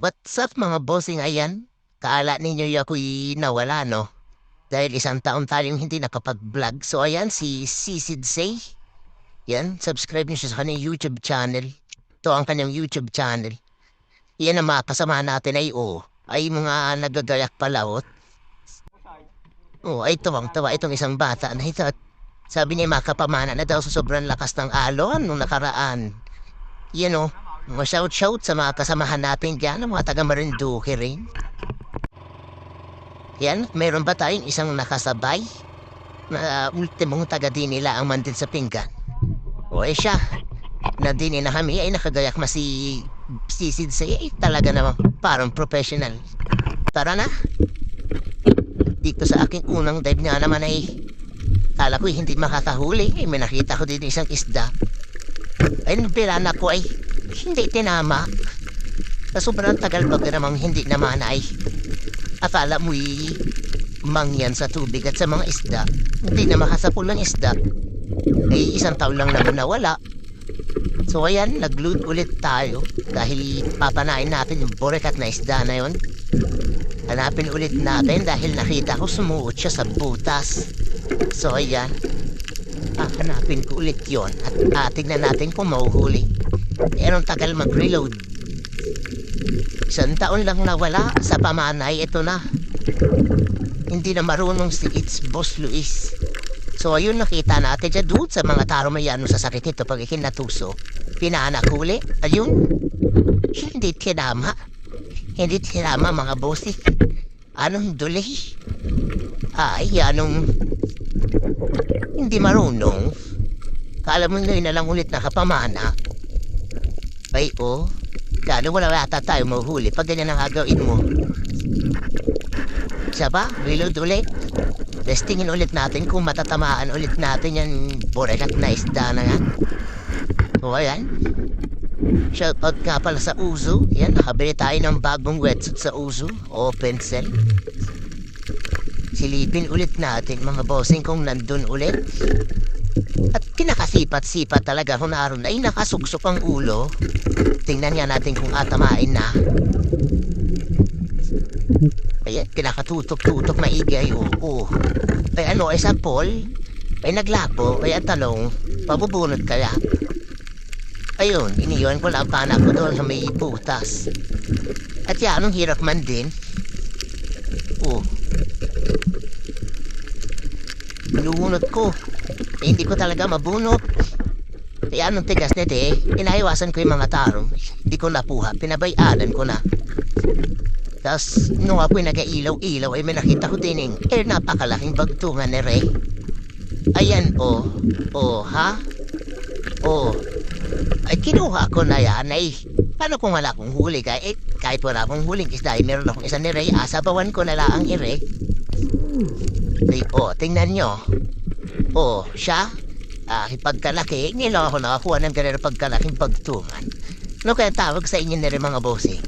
What's up mga bossing, ayan? Kaala ninyo ako'y nawala, no? Dahil isang taon tayong hindi nakapag-vlog. So ayan, si Sisid Say. Yan, subscribe niyo siya sa kanyang YouTube channel. Ito ang kanyang YouTube channel. Yan ang mga kasama natin ay mga nagagayak palawot. Ay tuwang-tawa itong isang bata na ito. Sabi niya makapamana na daw sa sobrang lakas ng alon nung nakaraan. Yan mga shout-shout sa mga kasamahan natin dyan, mga taga Marinduque rin. Yan, meron ba tayong isang nakasabay? Na ultimong taga din nila ang mandil sa pinggan. Siya. Nandini na kami ay nakagayak si Sisid Say. Talaga naman parang professional. Tara na. Dito sa aking unang dive nga naman ay kala ko hindi makakahuli. May nakita ko din isang isda. Ay nabirana ko ay hindi tinama. Sa sobrang tagal pag namang hindi naman ay akala mo'y mangyan sa tubig at sa mga isda. Hindi na makasapul ng isda. Ay isang taon lang naman nawala. So ayan, nag-load ulit tayo dahil papanain natin yung borekat na isda na yon. Hanapin ulit natin dahil nakita ko sumuot siya sa butas. So ayan, hanapin ko ulit yon at tignan natin kung mahuhuli. Pero tagal mag-reload. Isang taon lang nawala sa pamanay, ito na. Hindi na marunong si It's Boss Luis. So ayun, nakita natin dyan doon sa mga taro mayano sa sakit ito pag ikinatuso. Pinaanak huli, ayun. Hindi tinama. Hindi tinama mga bossy. Anong duli? Anong hindi marunong. Kala mo ngayon na lang ulit nakapamana. Kano wala yata tayo mahuhuli pag ganyan ang agawin mo. Siya ba? Reload ulit. Testingin ulit natin kung matatamaan ulit natin yung borekat na isda na yan. So ayan. Shoutout nga pala sa Uzo. Yan, nakabili tayo ng bagong wetsuit sa Uzo. Open cell. Silipin ulit natin mga bossing kung nandun ulit. At kinakasipat-sipat talaga kung naroon ay nakasuksok ang ulo. Tingnan nga natin kung atamain na. Ayan, kinakatutok-tutok maigi ay ay sa Paul ay naglapo, ay ang tanong pabubunot kaya. Ayun, iniwan ko lang ang panak ko doon sa may butas. At yan, anong hirap man din. Binunot ko. Hindi ko talaga mabunot. Kaya anong tigas nito inahiwasan ko yung mga tarong. Hindi ko napuha, pinabayanan ko na. Tapos, nung ako'y nag-ailaw-ilaw, ay may nakita ko din napakalaking bagtungan ni Ray. Ayan, ha? Ay, kinuha ko na yan, paano kung wala akong huli ka? Kahit wala akong huling isda, meron akong isa ni Ray, asabawan ko na lang ang Ray. Tingnan nyo. Siya, pagkalaki, ngayon ako nakakuha ng ganun pagkalaking bagtungan. Ano kaya tawag sa inyo na rin mga bossing?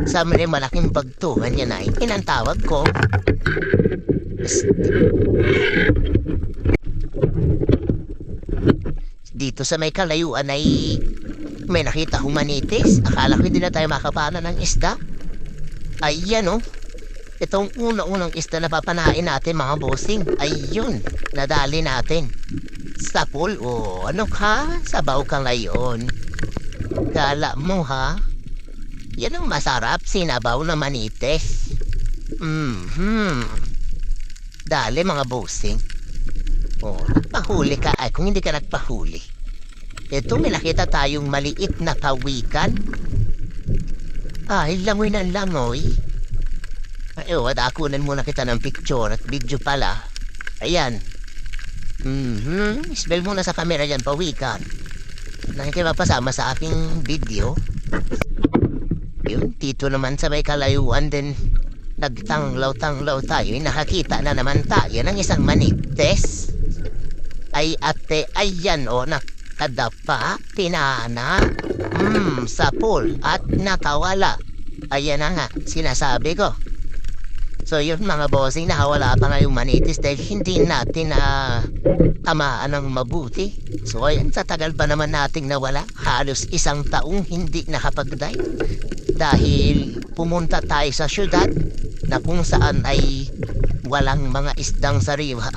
Sa amin rin malaking bagtungan yan ay inantawag ko. Dito sa may kalayuan ay may nakita kong manitis. Akala ko hindi na tayo makapana ng isda. Ayan itong unang isda na papanain natin mga bossing. Ayun, nadali natin. Sa pool, ano ka? Sabaw ka ngayon. Kala mo ha? Yan ang masarap, sinabaw na manites. Dali mga bossing. Nagpahuli ka. Ay, kung hindi ka nagpahuli. Ito, may nakita tayong maliit na pawikan. Ay, langoy ng langoy. Kunan muna kita ng picture at video pala. Ayan. Smell muna sa camera dyan, pawikan. Nakikipapasama sa aking video. Yun, dito naman sa may kalayuan din nagtanglaw-tanglaw tayo. Nakakita na naman tayo ng isang manites. Ay ate, ayan nakadapa, pinana, sa pool at nakawala. Ayan na nga, sinasabi ko. So yun mga bossing, nakawala pa nga yung manitis dahil hindi natin tamaan ng mabuti. So ayan, sa tagal pa naman nating nawala, halos isang taong hindi nakapag-dive. dahil pumunta tayo sa syudad na kung saan ay walang mga isdang sariwa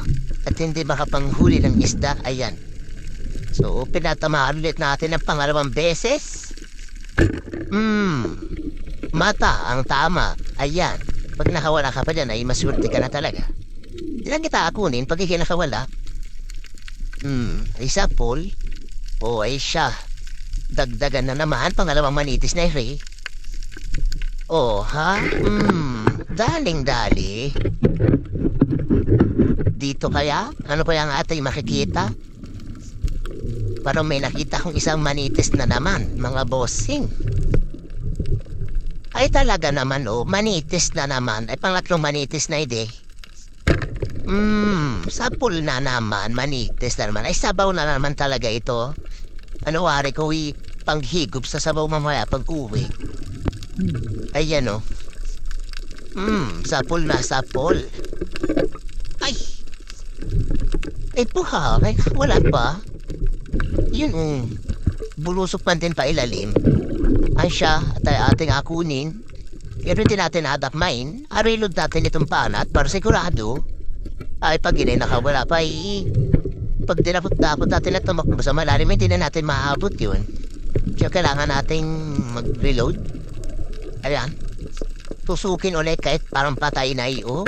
at hindi makapanghuli ng isda. Ayan. So, pinatamaan ulit natin ang pangalawang beses. Mata ang tama. Ayan. Pag nakawala ka pa dyan ay maswerte ka na talaga. Di lang kita akunin pag ikay nakawala. Isa Paul. O ay siya. Dagdagan na naman pangalawang manitis na ere. Oh, ha? Daling-dali. Dito kaya? Ano pa yung ating makikita? Parang may nakita kong isang manitis na naman, mga bossing. Ay talaga naman, manitis na naman. Ay pangatlong manitis na ide. Sa pool na naman, manitis na naman. Ay sabaw na naman talaga ito. Ano wari ko panghigop sa sabaw mamaya pag uwi. Ayan sapol na sapol. Ay! Ay puha, wala pa. Yun bulusok man din pa ilalim. Ay siya at ating akunin. Pero hindi natin adakmain. Arilod natin itong panat para sigurado. Ay pag inay nakawala pa pag dinapot-dapot natin na tumakbo sa malalim, hindi na natin maabot yun. Kaya kailangan nating mag-reload. Ayan. Tusukin ulit kahit parang patay na iyo.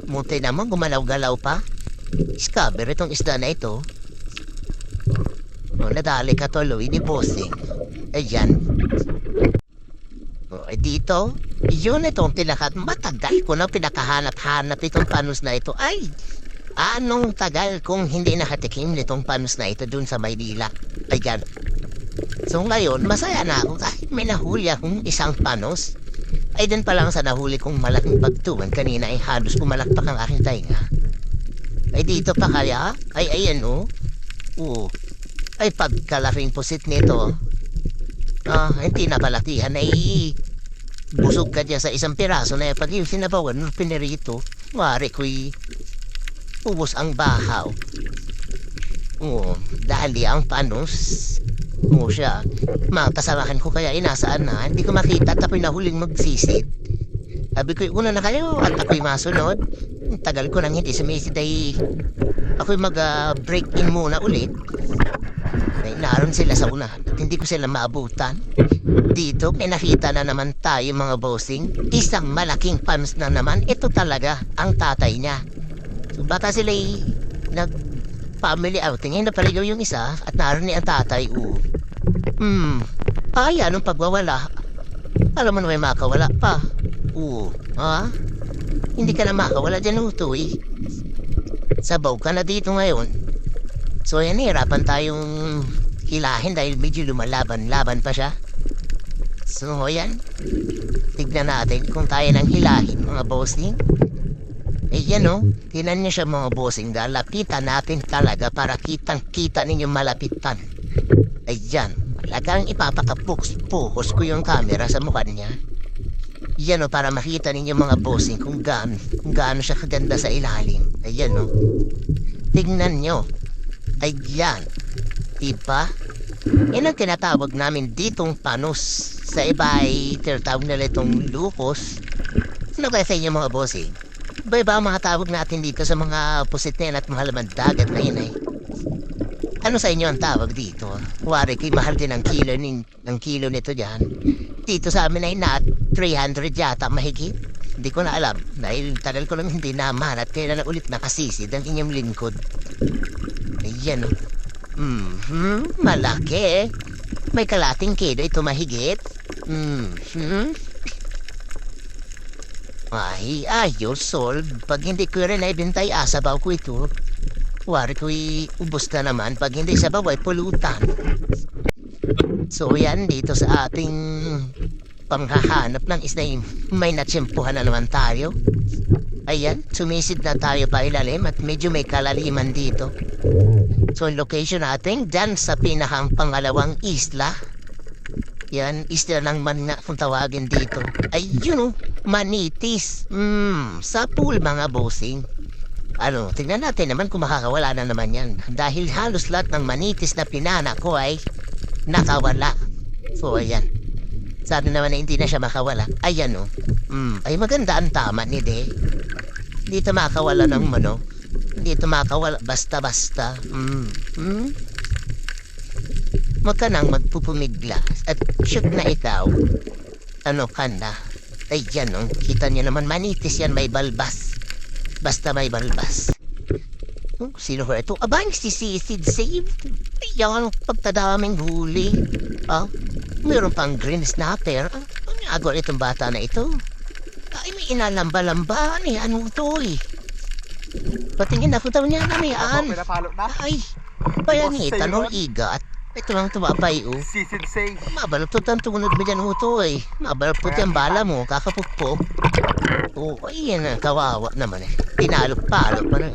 Munti naman, gumalaw-galaw pa. Discover itong isda na ito. Nadali ka tuloy ni bossing. Ayan. Dito, yun itong matagal ko na pinakahanap-hanap itong panos na ito. Ay, anong tagal kung hindi nakatikim nitong panos na ito dun sa Maynila. Ayan. So ngayon, masaya na ako kahit may nahuli akong isang panos. Ay din pa lang sa nahuli kong malaking bagtuan kanina ay halos kumalakpak ang aking tainga. Ay dito pa kaya? Ay ayan Ay pagkalaking pusit nito. Hindi na balatihan ay busog ka dyan sa isang piraso na pag yung sinabawan ng pinirito. Wari ko'y ubos ang bahaw. Dali ang panos. Siya. Mga kasamahan ko kaya inasaan na. Hindi ko makita at ako'y nahuling magsisid. Sabi ko'y una na kayo at ako'y masunod. Tagal ko nang hindi sumisid ay ako'y mag-break in muna ulit. Ay naroon sila sa unahan at hindi ko sila maabutan. Dito may nakita na naman tayo mga bossing. Isang malaking panos na naman. Ito talaga ang tatay niya. So baka sila'y nag-family outing. Ay napaligaw yung isa at naroon ni ang tatay. Ay anong pagwawala? Alam mo na may makawala pa. Hindi ka na makawala dyan Sabaw ka na dito ngayon. So yan, hirapan tayong hilahin dahil medyo lumalaban-laban pa siya. So yan, tignan natin kung tayo nang hilahin mga bossing. Yan tinan niyo siya mga bossing. Lapitan natin talaga para kitang-kita ninyong malapitan. Ayan, talagang ipapakapuks-pukus ko yung camera sa mukha niya. Yan para makita ninyo mga bossing kung gaano siya kaganda sa ilalim. Ayan tignan nyo. Ayan. Diba? Yan ang tinatawag namin ditong panos. Sa iba ay tinatawag nila itong lupos. Ano kaya sa inyo mga bossing? Iba-iba ang mga tawag natin dito sa mga pusit na yan at mga laman dagat na yun Ano sa inyo ang tawag dito? Wari ko'y mahal din ang kilo nito dyan. Dito sa amin ay 300 yata mahigit. Hindi ko na alam. Dahil tagal ko lang hindi naman at kailan na ulit nakasisid ang inyong lingkod. Ayan malaki May kalating kilo ito mahigit. Ay, ayos, solve. Pag hindi ko rin ay bintay asabaw ko ito. Wari ko'y ubos na naman pag hindi sabaw ay pulutan. So yan, dito sa ating panghahanap ng isda, may natsimpuhan na naman tayo. Ayan, sumisid na tayo pa ilalim at medyo may kalaliman dito. So location natin, dyan sa pinakang pangalawang isla. Yan, isla ng Manna kung tawagin dito. Ay, manitis. Sa pool mga bossing. Tingnan natin naman kung makakawala na naman yan. Dahil halos lahat ng manitis na pinana ko ay nakawala. So, ayan. Sana naman na hindi na siya makawala. Ayan o. Ay maganda ang tama ni De. Hindi ito makawala ng mano. Hindi ito makawala basta-basta. Huwag ka nang magpupumiglas. At shoot na ikaw. Ano ka na? Ay yan o. Kita niyo naman manitis yan, may balbas. Basta may balbas. Sino ko ito? Aba, si Sid saved. Ayan, pagtadaming huli. Mayroon pang green snapper. Ano agor itong bata na ito? Ay, may inalamba-lamba. Ano ito eh? Patingin ako daw niya na may Ay, bayangitan o igat. Ito lang tumabay o. Sisid say. Mabalapot ang tunod mo dyan ito eh. Mabalapot yung bala mo, kakapukpok. Ayan, kawawa naman eh. Pinalo-palo pa na.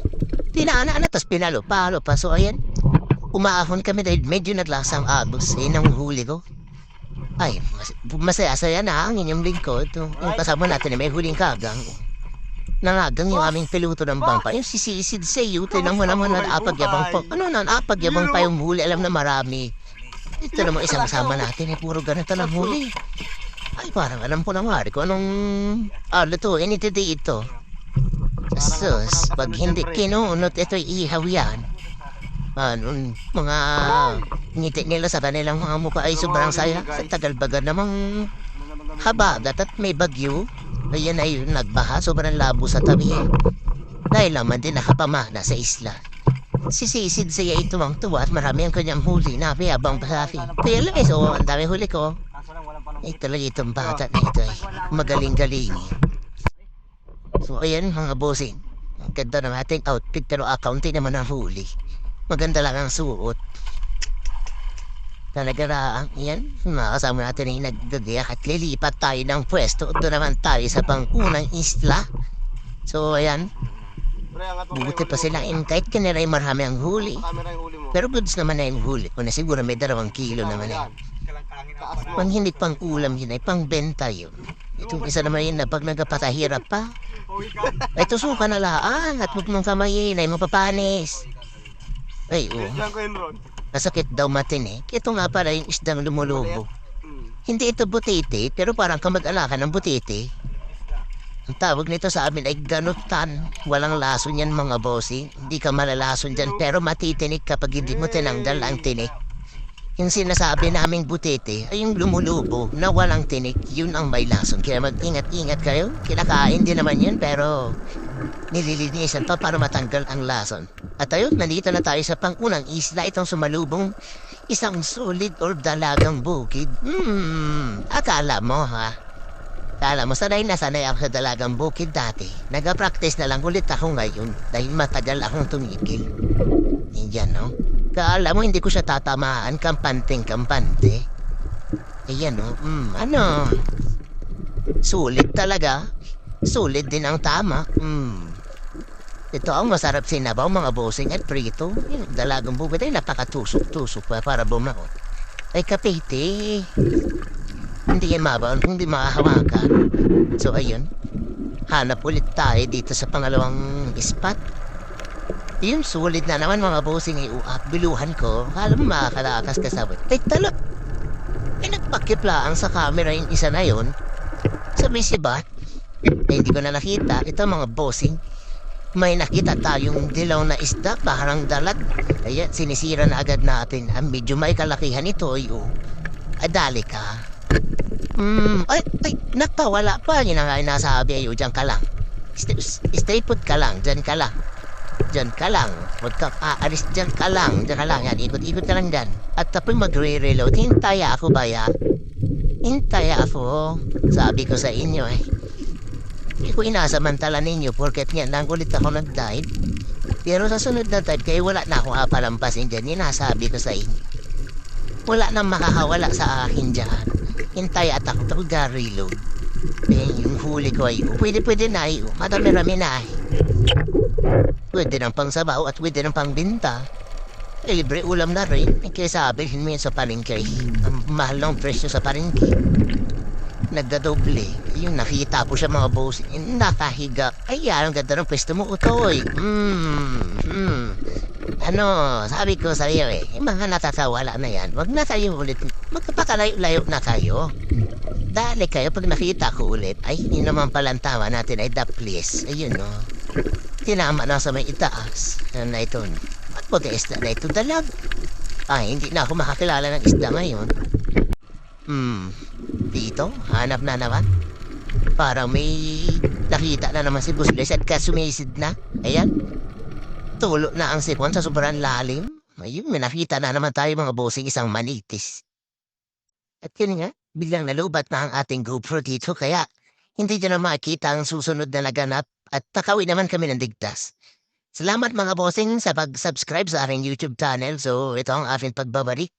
Tinaan na, tas pinalo-palo pa. So ayan, umaahon kami dahil medyo naglasang agos eh, ng huli ko. Ay, masaya-saya na ang inyong lingkod. Yung kasama natin na may huling kagang. Nangagang yung aming piluto ng bangpa. Yung sisisid sa iyo, tinang mo naman naapagyabang pa. Ano na, naapagyabang pa yung huli. Alam na marami. Ito naman isang kasama natin eh, puro ganito lang huli. Ay, parang alam ko na nga kung anong lutuin ito dito. Sus, pag hindi kinunot, ito'y ihaw yan. Mga ngiti nila sa kanilang mga mukha ay sobrang saya. Sa tagal-baga namang habagat at may bagyo. Ayan ay nagbaha, sobrang labo sa tabi. Dahil naman din nakapamana sa isla. Sisisid siya ito ang tuwa at marami ang kanyang huli na abang pasafi. Kaya lang so ang dami huli ko. Ay talaga itong bata na ito ay magaling-galing. So ayan mga bossing. Ang ganda ng ating outfit pero accounting naman ang huli. Maganda lang ang suot. Talaga raang yan. Makasama natin ay naggagayak at lilipat tayo ng pwesto. Doon naman tayo sa pangunang isla. So ayan. Buti pa sila kahit kanila ay marami ang huli. Pero goods naman na yung huli. Kung na siguro may 2 kilo naman eh. Pang hindi pang ulam yun ay pang benta yun. Itong isa naman yun na pag nagpatahirap pa. Ay tusukan na laan at huwag mong kamayin ay mapapanis. Ay Masakit daw matinik. Ito nga pala yung isdang lumulubo. Hindi ito butete, pero parang kamag-alaka ng butete. Ang tawag nito sa amin ay ganutan. Walang lason yan mga bossing. Hindi ka malalason dyan, pero matitinik kapag hindi mo tinanggal ang tinik. Yung sinasabi naming butete ay yung lumulubo na walang tinik. Yun ang may lason. Kaya mag-ingat-ingat kayo. Kinakain din naman yun, pero nililinisan pa para matanggal ang lason. At ayun, nandito na tayo sa pangunang isla. Itong sumalubong isang solid or dalagang bukid. Akala mo ha? Akala mo, sanay ako sa dalagang bukid dati. Nag-practice na lang ulit ako ngayon dahil matagal akong tumigil. Yan no? Akala mo hindi ko siya tatamaan, kampante. Ayan no? Ano? Sulit talaga. Sulit din ang tama. Ito ang masarap sinabaw mga bossing at prito. Yung dalagang bukid ay napakatusok-tusok pa para bumaon. Ay kapite. Hindi yan mabaon kung di makahawakan. So ayun. Hanap ulit tayo dito sa pangalawang spot. Yung sulit na naman mga bossing ay biluhan ko. Kala mo makakalakas kasabot. Ay talo. Ay nagpakiplaan sa camera yung isa na yun. Sabi si Bat. Hindi ko na nakita. Ito mga bossing. May nakita tayong dilaw na isda, parang dalag. Ayan, sinisira na agad natin. Medyo may kalakihan ito, Adali ka. Ay, napawala pa. Yun ang nasabi, Diyan ka lang. Stay put ka lang, dyan ka lang. Diyan ka lang. Huwag kang aalis, dyan ka lang. Diyan ka lang, yan. Ikot-ikot ka lang dyan. At tapos magre-reload. Hintaya ako ba ya? Hintaya ako. Sabi ko sa inyo Hindi ko inasamantala ninyo porket nga lang ulit ako nag-dive. Pero sa sunod na dive kayo wala na akong apalampasin dyan. Inasabi ko sa inyo. Wala nang makakawala sa akin dyan. Hintay at ako mag-reload. Yung huli ko ay pwede na madami-rami na Pwede ng pang sabaw at pwede ng pang binta. Libre ulam na rin. Kaya sabihin mo sa palengke. Ang mahal ng presyo sa palengke. Nagdadoble. Yung nakita po siya mga boss. Nakahiga. Ay, ang ganda ng pwesto mo, utoy. Ano, sabi ko sa iyo mga natatawala na yan. Wag na tayo ulit. Magpapakalayo-layo na kayo. Dali kayo pag nakita ko ulit. Ay, yun naman palang tama natin ay the place. Ayun no. Tinama na sa may itaas. Ano na ito? At puti isda na ito dalag. Ay, hindi na ako makakilala ng isda ngayon. Dito? Hanap na naman. Parang may nakita na naman si Busles at kasumisid na. Ayan. Tulo na ang sipon sa sobrang lalim. Ayun, may nakita na naman tayo mga bossing isang manitis. At yun nga, biglang nalubat na ang ating GoPro dito kaya hindi nyo na makikita ang susunod na naganap at nakawin naman kami ng digtas. Salamat mga bossing sa pag-subscribe sa aking YouTube channel. So ito ang aking pagbabalik.